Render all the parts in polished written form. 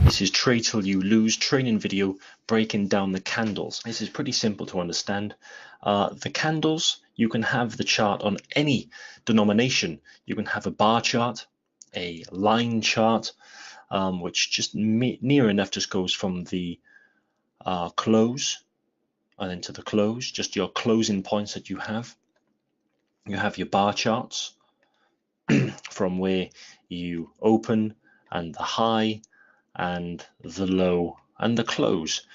This is Trade Till You Lose training video breaking down the candles. This is pretty simple to understand. The candles, you can have the chart on any denomination. You can have a bar chart, a line chart, which just near enough just goes from the close and then to the close, just your closing points that you have. You have your bar charts from where you open and the high and the low and the close.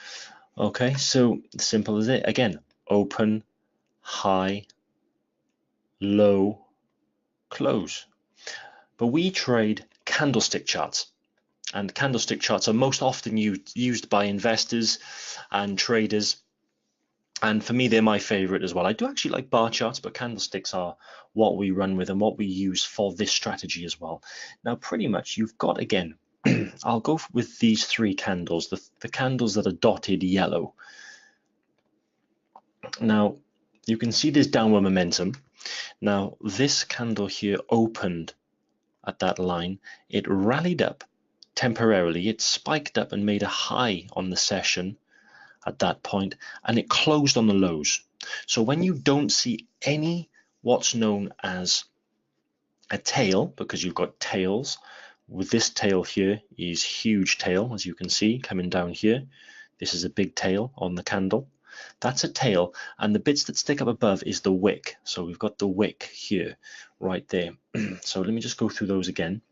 Okay, so simple as it. Again, open, high, low, close. But we trade candlestick charts, and candlestick charts are most often used by investors and traders, and for me they're my favorite as well. I do actually like bar charts, but candlesticks are what we run with and what we use for this strategy as well. Now pretty much you've got, again, I'll go with these three candles, the candles that are dotted yellow. Now you can see there's downward momentum. Now this candle here opened at that line, it rallied up temporarily, it spiked up and made a high on the session at that point, and it closed on the lows. So when you don't see any what's known as a tail, because you've got tails, with this tail here is huge tail, as you can see coming down here. This is a big tail on the candle. That's a tail, and the bits that stick up above is the wick. So we've got the wick here, right there. So let me just go through those again.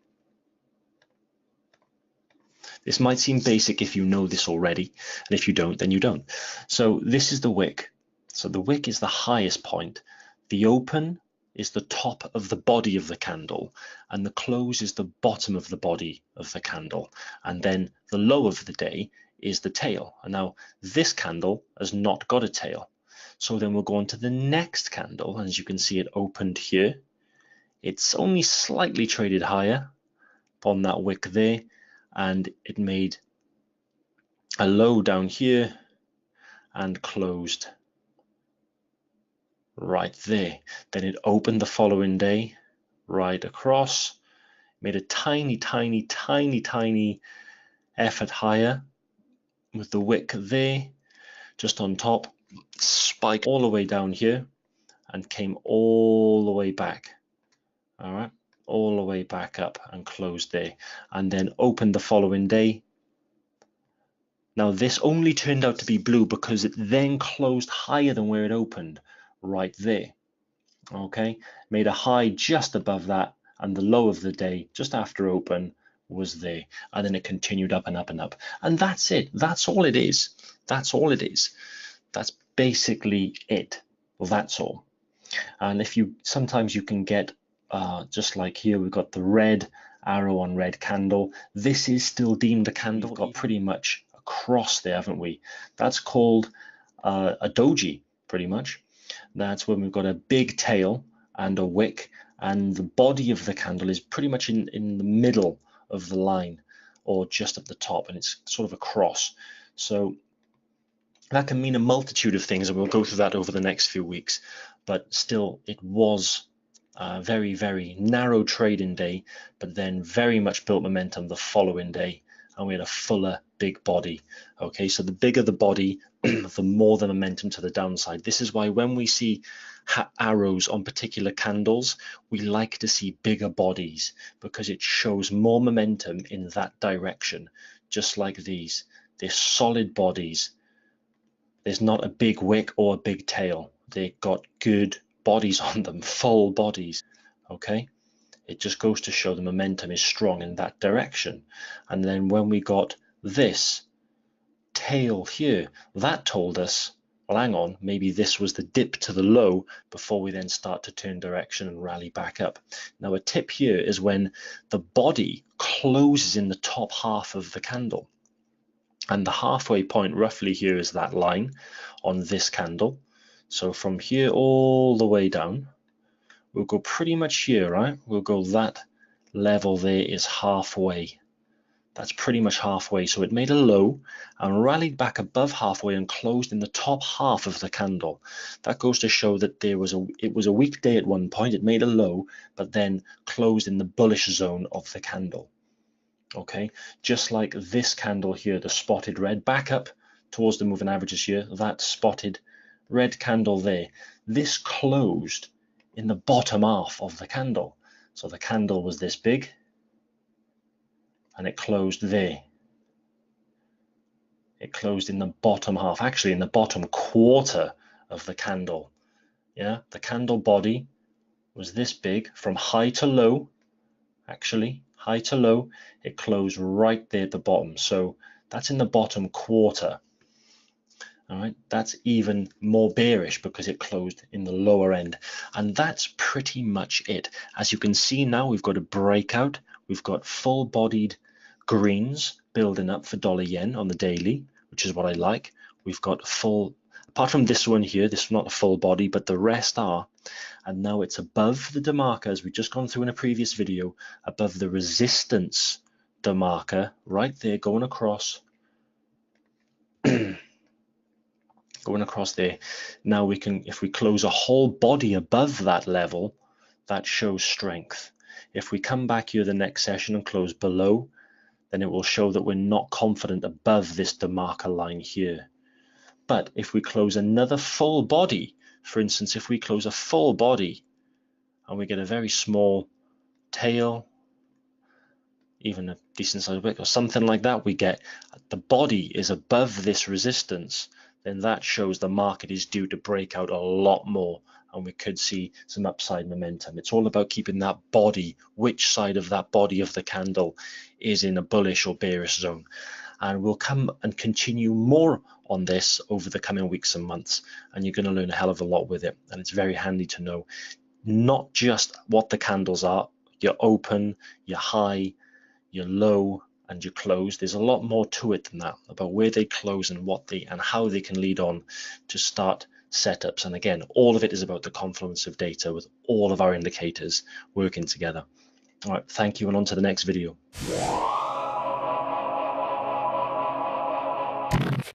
This might seem basic if you know this already, and if you don't, then you don't. So this is the wick. So the wick is the highest point. The open is the top of the body of the candle, and the close is the bottom of the body of the candle, and then the low of the day is the tail. And now this candle has not got a tail, so then we'll go on to the next candle. As you can see, it opened here, it's only slightly traded higher on that wick there, and it made a low down here and closed right there. Then it opened the following day right across, made a tiny effort higher with the wick there just on top, spiked all the way down here and came all the way back, all right, all the way back up and closed there, and then opened the following day. Now this only turned out to be blue because it then closed higher than where it opened, right there. Okay, made a high just above that, and the low of the day just after open was there, and then it continued up and up and up, and that's it. That's all it is. That's all it is. That's basically it. Well, that's all. And if you sometimes you can get just like here, we've got the red arrow on red candle. This is still deemed a candle. We've got pretty much a cross there, haven't we? That's called a doji, pretty much. That's when we've got a big tail and a wick, and the body of the candle is pretty much in the middle of the line, or just at the top, and it's sort of a cross. So that can mean a multitude of things, and we'll go through that over the next few weeks. But still, it was a very narrow trading day, but then very much built momentum the following day, and we had a fuller big body. Okay, so the bigger the body, the more the momentum to the downside. This is why when we see arrows on particular candles, we like to see bigger bodies, because it shows more momentum in that direction. Just like these, they're solid bodies. There's not a big wick or a big tail. They've got good bodies on them, full bodies. Okay, it just goes to show the momentum is strong in that direction. And then when we got this tail here, that told us, well, hang on, maybe this was the dip to the low before we then start to turn direction and rally back up. Now a tip here is when the body closes in the top half of the candle, and the halfway point roughly here is that line on this candle. So from here all the way down, we'll go pretty much here, right? We'll go that level there is halfway. That's pretty much halfway. So it made a low and rallied back above halfway and closed in the top half of the candle. That goes to show that it was a weak day at one point. It made a low, but then closed in the bullish zone of the candle. Okay, just like this candle here, the spotted red, back up towards the moving averages here, that spotted red candle there, this closed in the bottom half of the candle. So the candle was this big and it closed there. It closed in the bottom half, actually in the bottom quarter of the candle. Yeah, the candle body was this big from high to low, actually high to low. It closed right there at the bottom, so that's in the bottom quarter. All right, that's even more bearish because it closed in the lower end. And that's pretty much it. As you can see now, we've got a breakout. We've got full-bodied greens building up for dollar yen on the daily, which is what I like. We've got full, apart from this one here, this is not a full body, but the rest are. And now it's above the demarkers we've just gone through in a previous video, above the resistance demarker right there, going across. Going across there. Now we can, if we close a whole body above that level, that shows strength. If we come back here the next session and close below, then it will show that we're not confident above this demarker line here. But if we close another full body, for instance, if we close a full body and we get a very small tail, even a decent sized wick or something like that, we get the body is above this resistance, then that shows the market is due to break out a lot more and we could see some upside momentum. It's all about keeping that body, which side of that body of the candle is in a bullish or bearish zone. And we'll come and continue more on this over the coming weeks and months, and you're going to learn a hell of a lot with it. And it's very handy to know not just what the candles are, your open, your high, your low, and your close. There's a lot more to it than that, about where they close and what they and how they can lead on to start setups. And again, all of it is about the confluence of data with all of our indicators working together. All right, thank you, and on to the next video.